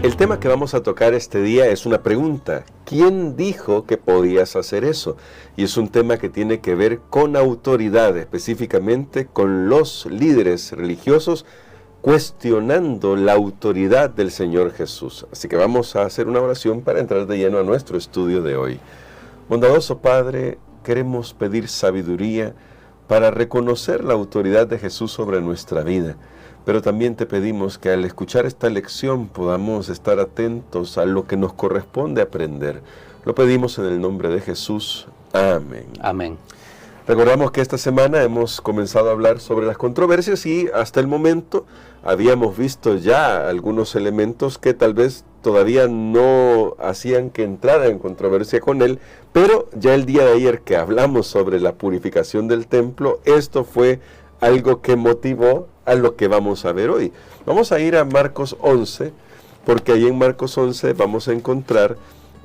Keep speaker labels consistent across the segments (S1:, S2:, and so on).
S1: El tema que vamos a tocar este día es una pregunta. ¿Quién dijo que podías hacer eso? Y es un tema que tiene que ver con autoridad, específicamente con los líderes religiosos cuestionando la autoridad del Señor Jesús. Así que vamos a hacer una oración para entrar de lleno a nuestro estudio de hoy. Bondadoso Padre, queremos pedir sabiduría para reconocer la autoridad de Jesús sobre nuestra vida. Pero también te pedimos que al escuchar esta lección podamos estar atentos a lo que nos corresponde aprender. Lo pedimos en el nombre de Jesús. Amén.
S2: Amén.
S1: Recordamos que esta semana hemos comenzado a hablar sobre las controversias y hasta el momento habíamos visto ya algunos elementos que tal vez todavía no hacían que entrara en controversia con él, pero ya el día de ayer que hablamos sobre la purificación del templo, esto fue algo que motivó a lo que vamos a ver hoy. Vamos a ir a Marcos 11, porque ahí en Marcos 11 vamos a encontrar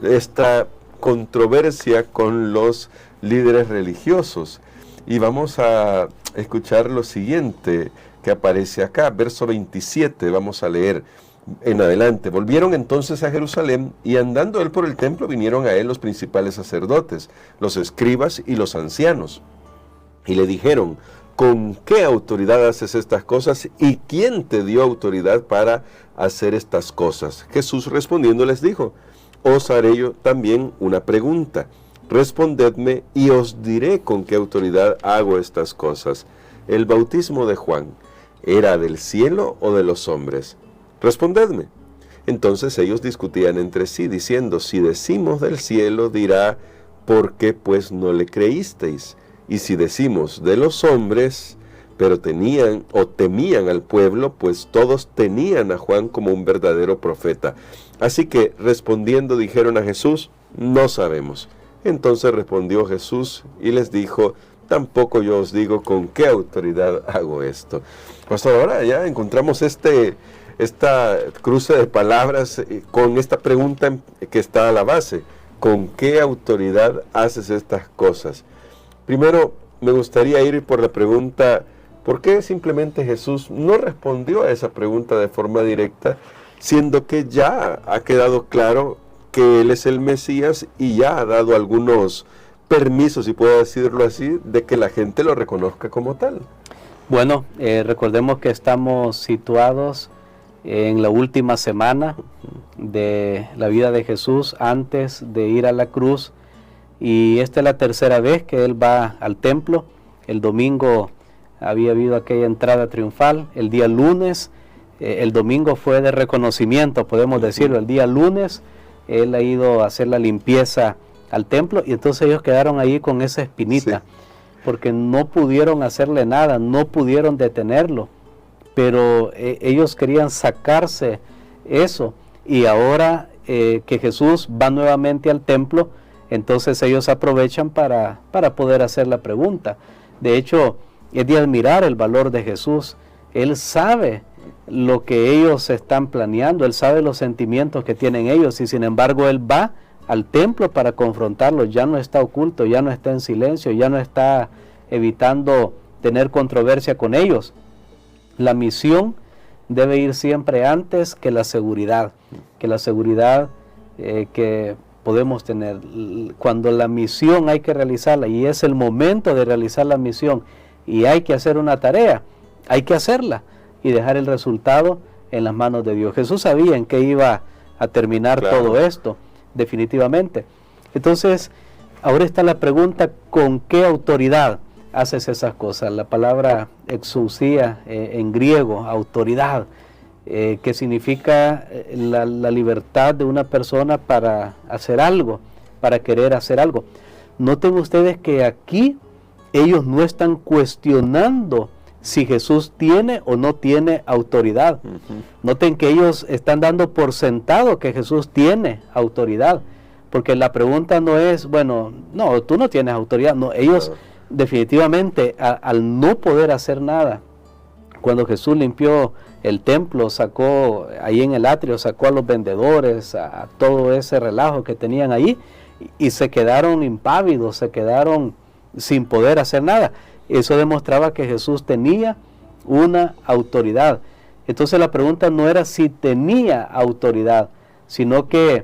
S1: esta controversia con los líderes religiosos. Y vamos a escuchar lo siguiente que aparece acá, verso 27, vamos a leer en adelante. Volvieron entonces a Jerusalén, y andando él por el templo vinieron a él los principales sacerdotes, los escribas y los ancianos, y le dijeron: ¿con qué autoridad haces estas cosas? ¿Y quién te dio autoridad para hacer estas cosas? Jesús respondiendo les dijo: os haré yo también una pregunta. Respondedme y os diré con qué autoridad hago estas cosas. ¿El bautismo de Juan era del cielo o de los hombres? Respondedme. Entonces ellos discutían entre sí, diciendo: si decimos del cielo, dirá: ¿por qué pues no le creísteis? Y si decimos de los hombres, pero temían al pueblo, pues todos tenían a Juan como un verdadero profeta. Así que respondiendo dijeron a Jesús: no sabemos. Entonces respondió Jesús y les dijo: tampoco yo os digo con qué autoridad hago esto. Pues ahora ya encontramos esta cruce de palabras con esta pregunta que está a la base: ¿con qué autoridad haces estas cosas? Primero, me gustaría ir por la pregunta: ¿por qué simplemente Jesús no respondió a esa pregunta de forma directa, siendo que ya ha quedado claro que Él es el Mesías y ya ha dado algunos permisos, si puedo decirlo así, de que la gente lo reconozca como tal?
S2: Bueno, recordemos que estamos situados en la última semana de la vida de Jesús antes de ir a la cruz. Y esta es la tercera vez que él va al templo. El domingo había habido aquella entrada triunfal. El día lunes, el domingo fue de reconocimiento, podemos decirlo. El día lunes, él ha ido a hacer la limpieza al templo, y entonces ellos quedaron ahí con esa espinita, sí, porque no pudieron hacerle nada, no pudieron detenerlo, pero ellos querían sacarse eso. Y ahora que Jesús va nuevamente al templo, entonces ellos aprovechan para poder hacer la pregunta. De hecho, es de admirar el valor de Jesús. Él sabe lo que ellos están planeando, Él sabe los sentimientos que tienen ellos, y sin embargo Él va al templo para confrontarlos. Ya no está oculto, ya no está en silencio, ya no está evitando tener controversia con ellos. La misión debe ir siempre antes que la seguridad que podemos tener. Cuando la misión hay que realizarla, y es el momento de realizar la misión, y hay que hacer una tarea, hay que hacerla y dejar el resultado en las manos de Dios. Jesús sabía en qué iba a terminar, claro, todo esto, definitivamente. Entonces, ahora está la pregunta: ¿con qué autoridad haces esas cosas? La palabra exousia en griego, autoridad, que significa la libertad de una persona para hacer algo, para querer hacer algo. Noten ustedes que aquí ellos no están cuestionando si Jesús tiene o no tiene autoridad. Noten que ellos están dando por sentado que Jesús tiene autoridad, porque la pregunta no es: bueno, no, tú no tienes autoridad. No, ellos definitivamente al no poder hacer nada, cuando Jesús limpió el templo, sacó ahí en el atrio, sacó a los vendedores, a todo ese relajo que tenían ahí, y se quedaron impávidos, se quedaron sin poder hacer nada. Eso demostraba que Jesús tenía una autoridad. Entonces la pregunta no era si tenía autoridad, sino que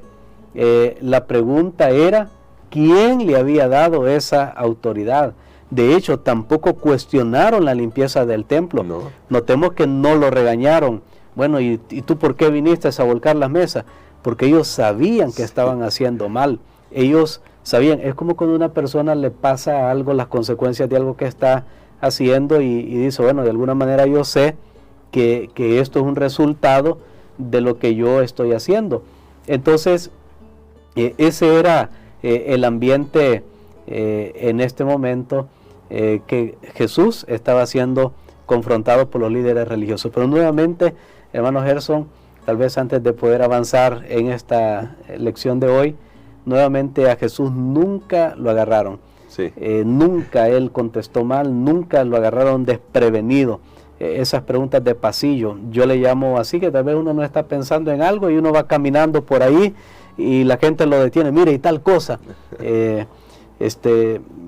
S2: la pregunta era quién le había dado esa autoridad. De hecho, tampoco cuestionaron la limpieza del templo.
S1: No.
S2: Notemos que no lo regañaron. Bueno, ¿y tú por qué viniste a volcar las mesas? Porque ellos sabían que estaban haciendo mal. Ellos sabían, es como cuando a una persona le pasa algo, las consecuencias de algo que está haciendo y dice, bueno, de alguna manera yo sé que esto es un resultado de lo que yo estoy haciendo. Entonces, ese era el ambiente en este momento que Jesús estaba siendo confrontado por los líderes religiosos. Pero nuevamente, hermano Gerson, tal vez antes de poder avanzar en esta lección de hoy, nuevamente a Jesús nunca lo agarraron.
S1: Sí.
S2: Nunca él contestó mal, nunca lo agarraron desprevenido. Esas preguntas de pasillo, yo le llamo así, que tal vez uno no está pensando en algo y uno va caminando por ahí y la gente lo detiene, mire, y tal cosa.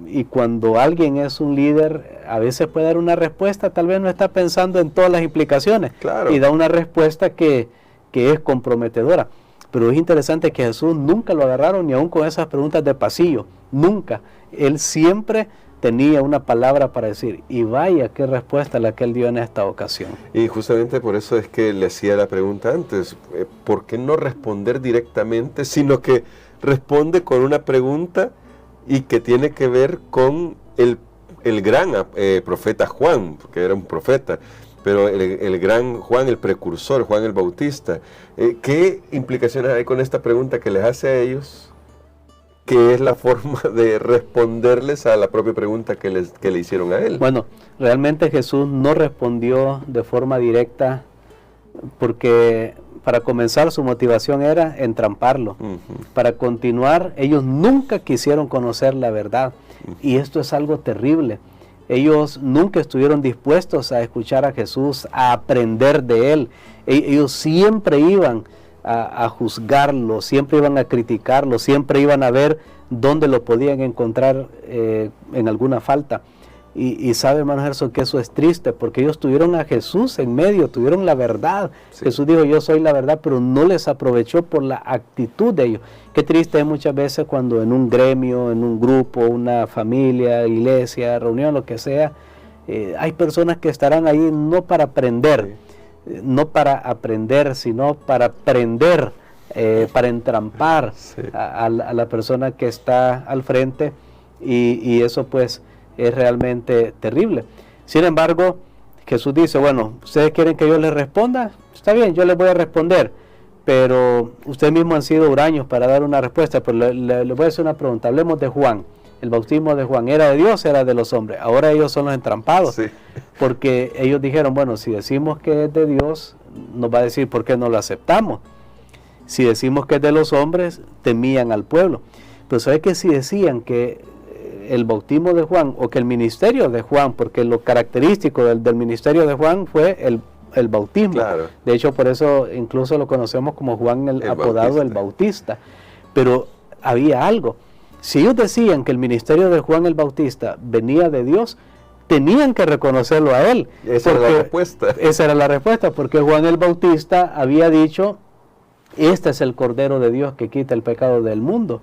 S2: Y cuando alguien es un líder, a veces puede dar una respuesta, tal vez no está pensando en todas las implicaciones,
S1: claro,
S2: y da una respuesta que es comprometedora. Pero es interesante que Jesús nunca lo agarraron ni aún con esas preguntas de pasillo, nunca. Él siempre tenía una palabra para decir, y vaya qué respuesta la que él dio en esta ocasión.
S1: Y justamente por eso es que le hacía la pregunta antes, ¿por qué no responder directamente, sino que responde con una pregunta y que tiene que ver con el gran profeta Juan, porque era un profeta, pero el gran Juan, el precursor, Juan el Bautista? ¿Qué implicaciones hay con esta pregunta que les hace a ellos? Que es la forma de responderles a la propia pregunta que le hicieron a él.
S2: Bueno, realmente Jesús no respondió de forma directa porque para comenzar su motivación era entramparlo. Para continuar, ellos nunca quisieron conocer la verdad. Y esto es algo terrible. Ellos nunca estuvieron dispuestos a escuchar a Jesús, a aprender de él. Ellos siempre iban a juzgarlo, siempre iban a criticarlo, siempre iban a ver dónde lo podían encontrar en alguna falta. Y sabe, hermano Gerson, que eso es triste, porque ellos tuvieron a Jesús en medio, tuvieron la verdad. Sí. Jesús dijo, yo soy la verdad, pero no les aprovechó por la actitud de ellos. Qué triste es muchas veces cuando en un gremio, en un grupo, una familia, iglesia, reunión, lo que sea, hay personas que estarán ahí no para aprender, no para aprender, sino para prender, para entrampar a la persona que está al frente, y eso pues es realmente terrible. Sin embargo, Jesús dice, bueno, ¿ustedes quieren que yo les responda? Está bien, yo les voy a responder, pero ustedes mismos han sido huraños para dar una respuesta. Pero le voy a hacer una pregunta. Hablemos de Juan. El bautismo de Juan, ¿era de Dios o era de los hombres? Ahora ellos son los entrampados, sí. Porque ellos dijeron, bueno, si decimos que es de Dios, nos va a decir por qué no lo aceptamos. Si decimos que es de los hombres, temían al pueblo. Pero ¿sabe que si decían que el bautismo de Juan, o que el ministerio de Juan, porque lo característico del ministerio de Juan fue el bautismo? Claro. De hecho, por eso incluso lo conocemos como Juan el apodado el Bautista. Pero había algo. Si ellos decían que el ministerio de Juan el Bautista venía de Dios, tenían que reconocerlo a él.
S1: Esa era la respuesta.
S2: Esa era la respuesta, porque Juan el Bautista había dicho, este es el Cordero de Dios que quita el pecado del mundo.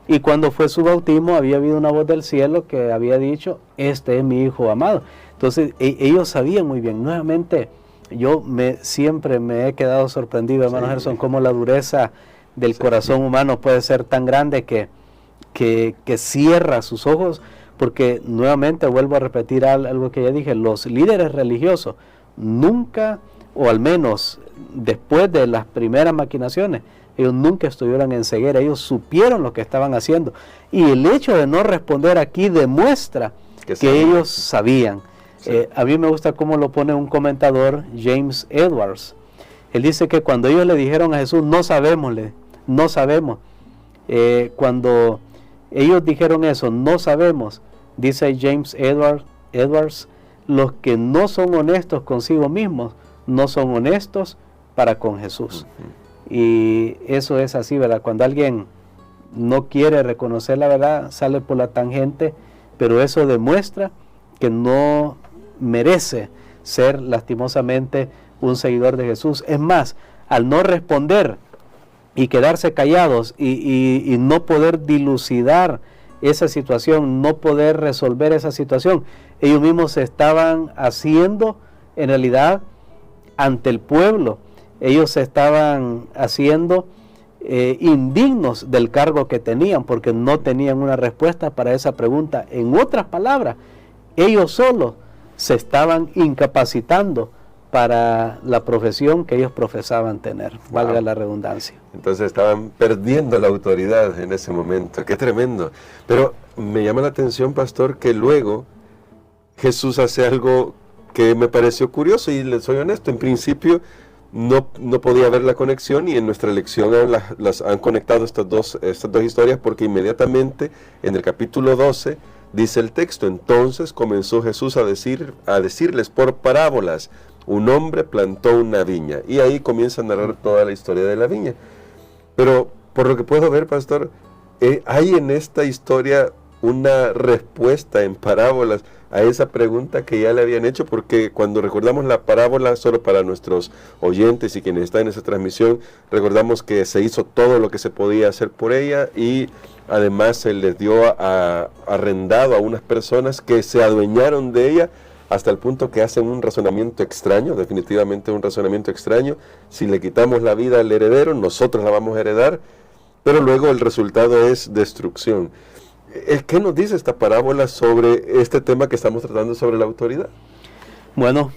S2: Y cuando fue su bautismo, había habido una voz del cielo que había dicho, este es mi Hijo amado. Entonces, ellos sabían muy bien. Nuevamente, yo siempre me he quedado sorprendido, hermano Gerson, cómo la dureza del corazón humano puede ser tan grande que cierra sus ojos, porque nuevamente vuelvo a repetir algo que ya dije, los líderes religiosos nunca, o al menos después de las primeras maquinaciones, ellos nunca estuvieron en ceguera, ellos supieron lo que estaban haciendo, y el hecho de no responder aquí demuestra que ellos sabían. Sí. A mí me gusta cómo lo pone un comentador, James Edwards. Él dice que cuando ellos le dijeron a Jesús, no sabemos, cuando ellos dijeron eso, no sabemos, dice James Edwards, los que no son honestos consigo mismos, no son honestos para con Jesús. Y eso es así, ¿verdad? Cuando alguien no quiere reconocer la verdad, sale por la tangente, pero eso demuestra que no merece ser lastimosamente un seguidor de Jesús. Es más, al no responder y quedarse callados y no poder dilucidar esa situación, no poder resolver esa situación, ellos mismos se estaban haciendo, en realidad, ante el pueblo, ellos se estaban haciendo indignos del cargo que tenían, porque no tenían una respuesta para esa pregunta. En otras palabras, ellos solos se estaban incapacitando para la profesión que ellos profesaban tener, valga la redundancia.
S1: Entonces estaban perdiendo la autoridad en ese momento. ¡Qué tremendo! Pero me llama la atención, pastor, que luego Jesús hace algo que me pareció curioso, y les soy honesto, en principio no podía ver la conexión, y en nuestra lección las han conectado estas dos historias, porque inmediatamente en el capítulo 12 dice el texto: entonces comenzó Jesús a decirles por parábolas, un hombre plantó una viña, y ahí comienza a narrar toda la historia de la viña. Pero por lo que puedo ver, pastor, hay en esta historia una respuesta en parábolas a esa pregunta que ya le habían hecho, porque cuando recordamos la parábola, solo para nuestros oyentes y quienes están en esa transmisión, recordamos que se hizo todo lo que se podía hacer por ella, y además se les dio arrendado a unas personas que se adueñaron de ella, hasta el punto que hacen un razonamiento extraño, definitivamente un razonamiento extraño: si le quitamos la vida al heredero, nosotros la vamos a heredar, pero luego el resultado es destrucción. ¿Qué nos dice esta parábola sobre este tema que estamos tratando sobre la autoridad?
S2: Bueno,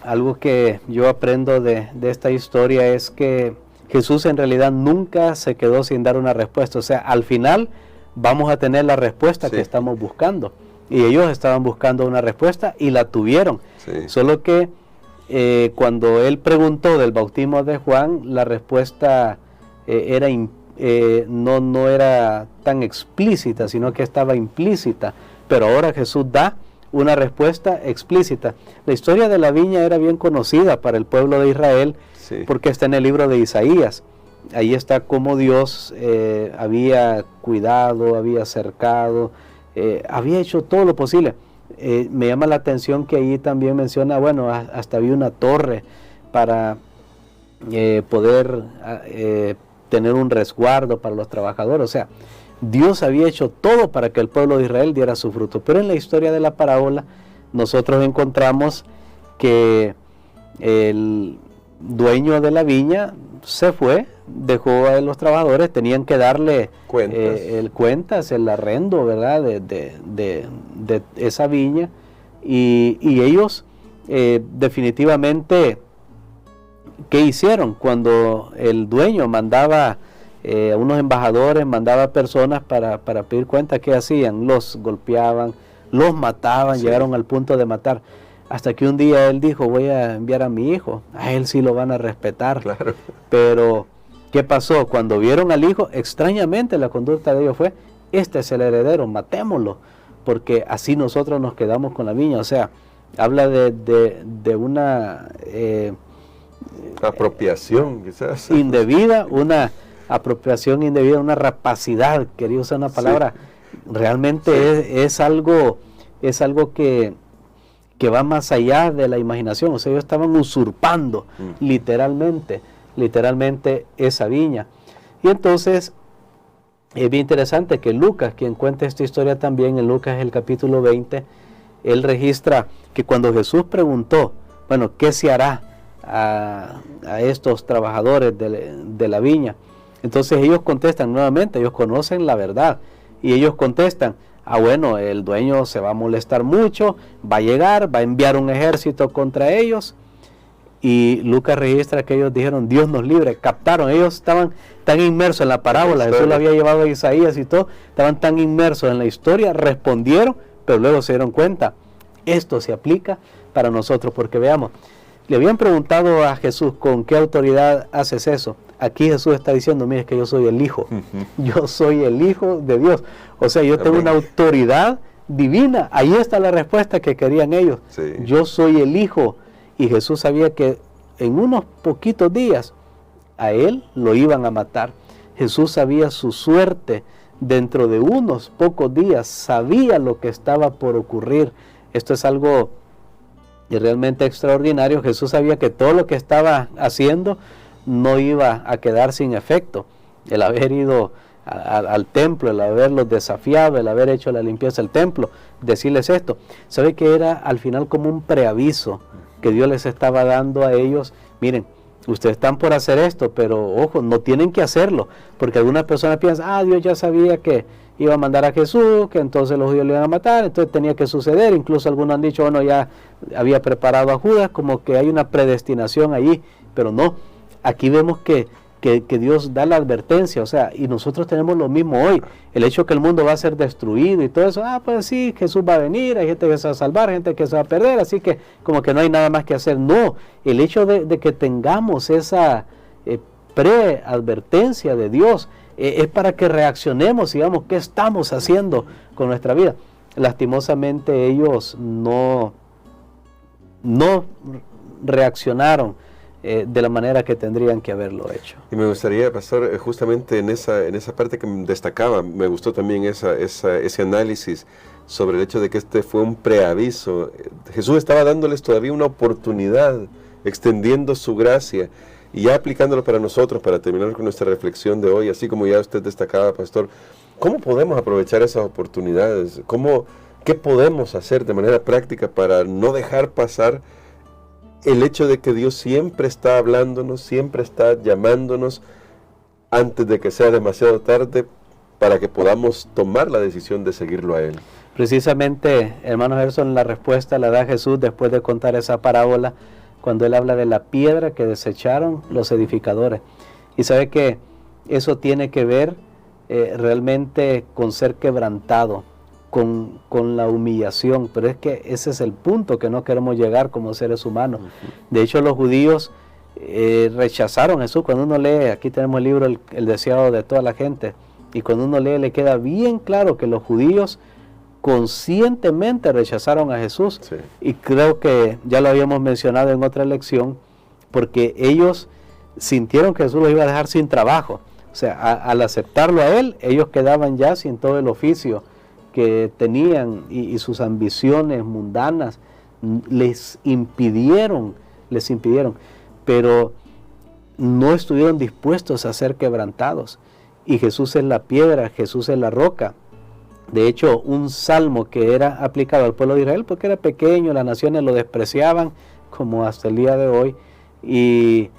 S2: algo que yo aprendo de esta historia es que Jesús en realidad nunca se quedó sin dar una respuesta. O sea, al final vamos a tener la respuesta que estamos buscando. Y ellos estaban buscando una respuesta y la tuvieron. Sí. Solo que cuando él preguntó del bautismo de Juan, la respuesta no era tan explícita, sino que estaba implícita. Pero ahora Jesús da una respuesta explícita. La historia de la viña era bien conocida para el pueblo de Israel, porque está en el libro de Isaías. Ahí está cómo Dios había cuidado, había cercado, había hecho todo lo posible. Me llama la atención que ahí también menciona, bueno, hasta había una torre para poder tener un resguardo para los trabajadores. O sea, Dios había hecho todo para que el pueblo de Israel diera su fruto. Pero en la historia de la parábola nosotros encontramos que el dueño de la viña se fue, dejó a los trabajadores, tenían que darle cuentas, el arrendo, ¿verdad?, de esa viña, y ellos definitivamente, ¿qué hicieron? Cuando el dueño mandaba a unos embajadores, mandaba personas para pedir cuenta, ¿qué hacían? Los golpeaban, los mataban, llegaron al punto de matar. Hasta que un día él dijo, voy a enviar a mi hijo, a él sí lo van a respetar. Claro. Pero, ¿qué pasó? Cuando vieron al hijo, extrañamente la conducta de ellos fue, este es el heredero, matémoslo, porque así nosotros nos quedamos con la viña. O sea, habla de una
S1: apropiación, quizás.
S2: Indebida, una apropiación indebida, una rapacidad, quería usar una palabra, realmente es algo que va más allá de la imaginación. O sea, ellos estaban usurpando literalmente esa viña. Y entonces es bien interesante que Lucas, quien cuenta esta historia también, en Lucas el capítulo 20, él registra que cuando Jesús preguntó, bueno, ¿qué se hará a estos trabajadores de la viña? Entonces ellos contestan nuevamente, ellos conocen la verdad, y ellos contestan, bueno, el dueño se va a molestar mucho, va a llegar, va a enviar un ejército contra ellos. Y Lucas registra que ellos dijeron, Dios nos libre, captaron, ellos estaban tan inmersos en la parábola, Jesús lo había llevado a Isaías y todo, estaban tan inmersos en la historia, respondieron, pero luego se dieron cuenta, esto se aplica para nosotros, porque veamos, le habían preguntado a Jesús, ¿con qué autoridad haces eso? Aquí Jesús está diciendo, mire, es que yo soy el Hijo, yo soy el Hijo de Dios, o sea, yo tengo una autoridad divina. Ahí está la respuesta que querían ellos, yo soy el Hijo. Y Jesús sabía que en unos poquitos días a él lo iban a matar. Jesús sabía su suerte dentro de unos pocos días, sabía lo que estaba por ocurrir. Esto es algo y realmente extraordinario. Jesús sabía que todo lo que estaba haciendo no iba a quedar sin efecto. El haber ido al templo, el haberlos desafiado, el haber hecho la limpieza del templo, decirles esto, sabe que era al final como un preaviso que Dios les estaba dando a ellos. Miren, ustedes están por hacer esto, pero ojo, no tienen que hacerlo, porque algunas personas piensan, Dios ya sabía que iba a mandar a Jesús, que entonces los judíos le iban a matar, entonces tenía que suceder. Incluso algunos han dicho, bueno, ya había preparado a Judas, como que hay una predestinación allí, pero no. Aquí vemos que Dios da la advertencia, o sea, y nosotros tenemos lo mismo hoy. El hecho que el mundo va a ser destruido y todo eso, pues sí, Jesús va a venir, hay gente que se va a salvar, gente que se va a perder, así que como que no hay nada más que hacer. No, el hecho de que tengamos esa preadvertencia de Dios es para que reaccionemos y digamos, ¿qué estamos haciendo con nuestra vida? Lastimosamente ellos no reaccionaron de la manera que tendrían que haberlo hecho.
S1: Y me gustaría, pastor, justamente en esa parte que destacaba, me gustó también ese análisis sobre el hecho de que este fue un preaviso. Jesús estaba dándoles todavía una oportunidad, extendiendo su gracia, y ya aplicándolo para nosotros, para terminar con nuestra reflexión de hoy, así como ya usted destacaba, pastor, ¿cómo podemos aprovechar esas oportunidades? ¿Qué podemos hacer de manera práctica para no dejar pasar el hecho de que Dios siempre está hablándonos, siempre está llamándonos antes de que sea demasiado tarde para que podamos tomar la decisión de seguirlo a Él?
S2: Precisamente, hermano Gerson, la respuesta la da Jesús después de contar esa parábola, cuando Él habla de la piedra que desecharon los edificadores. Y sabe que eso tiene que ver realmente con ser quebrantado, con la humillación, pero es que ese es el punto que no queremos llegar como seres humanos. De hecho, los judíos rechazaron a Jesús. Cuando uno lee, aquí tenemos el libro el deseado de toda la gente, y cuando uno lee le queda bien claro que los judíos conscientemente rechazaron a Jesús. Sí. Y creo que ya lo habíamos mencionado en otra lección, porque ellos sintieron que Jesús los iba a dejar sin trabajo. O sea, al aceptarlo a Él, ellos quedaban ya sin todo el oficio que tenían, y sus ambiciones mundanas les impidieron, pero no estuvieron dispuestos a ser quebrantados. Y Jesús es la piedra, Jesús es la roca. De hecho, un salmo que era aplicado al pueblo de Israel porque era pequeño, las naciones lo despreciaban, como hasta el día de hoy, y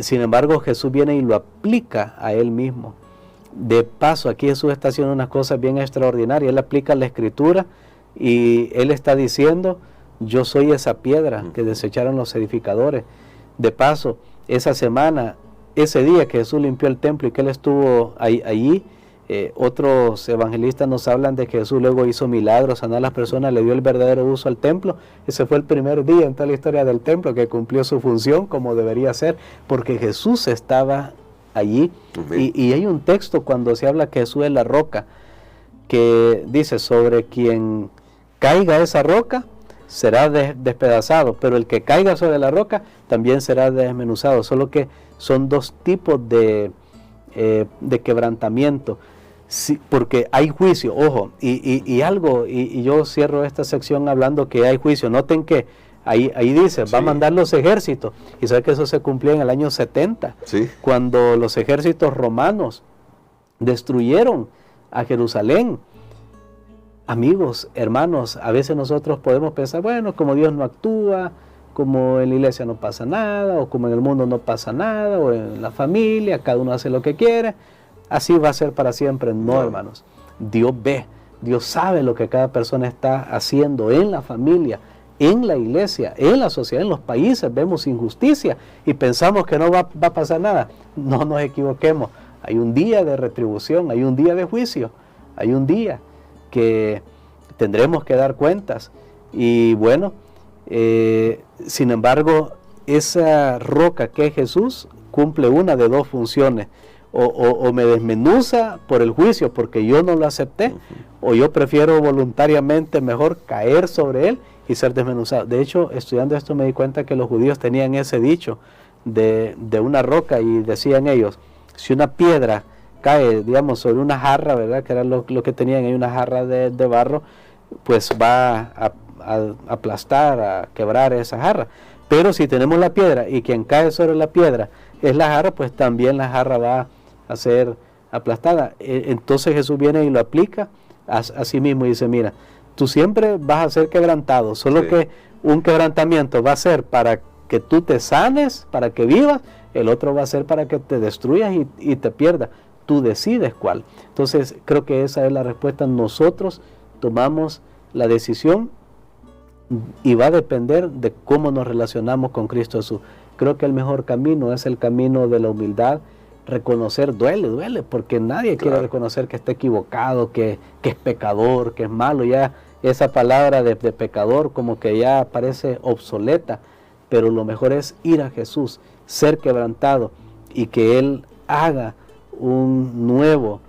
S2: sin embargo Jesús viene y lo aplica a Él mismo. De paso, aquí Jesús está haciendo unas cosas bien extraordinarias. Él aplica la Escritura y Él está diciendo, yo soy esa piedra que desecharon los edificadores. De paso, esa semana, ese día que Jesús limpió el templo y que Él estuvo allí, otros evangelistas nos hablan de que Jesús luego hizo milagros, sanó a las personas, le dio el verdadero uso al templo. Ese fue el primer día en toda la historia del templo que cumplió su función como debería ser, porque Jesús estaba allí. Y hay un texto cuando se habla que Jesús es la roca, que dice, sobre quien caiga esa roca será despedazado, pero el que caiga sobre la roca también será desmenuzado. Solo que son dos tipos de quebrantamiento, sí, porque hay juicio, ojo, y yo cierro esta sección hablando que hay juicio. Noten que ahí dice, sí, va a mandar los ejércitos, y sabe que eso se cumplió en el año 70, sí, cuando los ejércitos romanos destruyeron a Jerusalén. Amigos, hermanos, a veces nosotros podemos pensar, bueno, como Dios no actúa, como en la iglesia no pasa nada, o como en el mundo no pasa nada, o en la familia, cada uno hace lo que quiere, así va a ser para siempre. No, hermanos, Dios ve, Dios sabe lo que cada persona está haciendo en la familia, en la iglesia, en la sociedad, en los países. Vemos injusticia y pensamos que no va a pasar nada. No nos equivoquemos, hay un día de retribución, hay un día de juicio, hay un día que tendremos que dar cuentas. Y bueno, sin embargo, esa roca que es Jesús cumple una de dos funciones: o me desmenuza por el juicio porque yo no lo acepté, o yo prefiero voluntariamente mejor caer sobre él y ser desmenuzado. De hecho, estudiando esto me di cuenta que los judíos tenían ese dicho de una roca, y decían ellos, si una piedra cae, digamos, sobre una jarra, ¿verdad? Que era lo que tenían ahí, una jarra de barro, pues va aplastar, a quebrar esa jarra. Pero si tenemos la piedra y quien cae sobre la piedra es la jarra, pues también la jarra va a ser aplastada. Entonces Jesús viene y lo aplica a sí mismo y dice, mira, tú siempre vas a ser quebrantado, solo que un quebrantamiento va a ser para que tú te sanes, para que vivas, el otro va a ser para que te destruyas y te pierdas. Tú decides cuál. Entonces creo que esa es la respuesta. Nosotros tomamos la decisión y va a depender de cómo nos relacionamos con Cristo Jesús. Creo que el mejor camino es el camino de la humildad. Reconocer duele, porque nadie quiere reconocer que está equivocado, que es pecador, que es malo. Ya esa palabra de pecador como que ya parece obsoleta, pero lo mejor es ir a Jesús, ser quebrantado y que Él haga un nuevo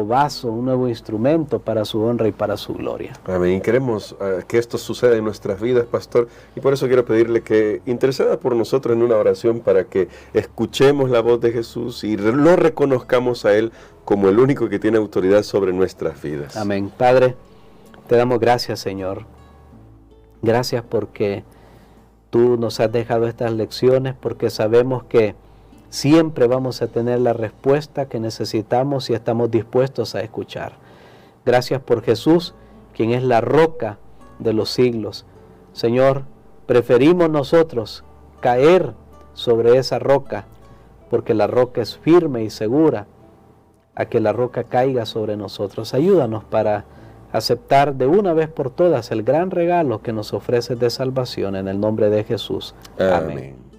S2: vaso, un nuevo instrumento para su honra y para su gloria.
S1: Amén. Queremos que esto suceda en nuestras vidas, pastor, y por eso quiero pedirle que interceda por nosotros en una oración para que escuchemos la voz de Jesús y lo reconozcamos a Él como el único que tiene autoridad sobre nuestras vidas.
S2: Amén. Padre, te damos gracias, Señor. Gracias porque tú nos has dejado estas lecciones, porque sabemos que siempre vamos a tener la respuesta que necesitamos si estamos dispuestos a escuchar. Gracias por Jesús, quien es la roca de los siglos. Señor, preferimos nosotros caer sobre esa roca, porque la roca es firme y segura, a que la roca caiga sobre nosotros. Ayúdanos para aceptar de una vez por todas el gran regalo que nos ofreces de salvación en el nombre de Jesús. Amén.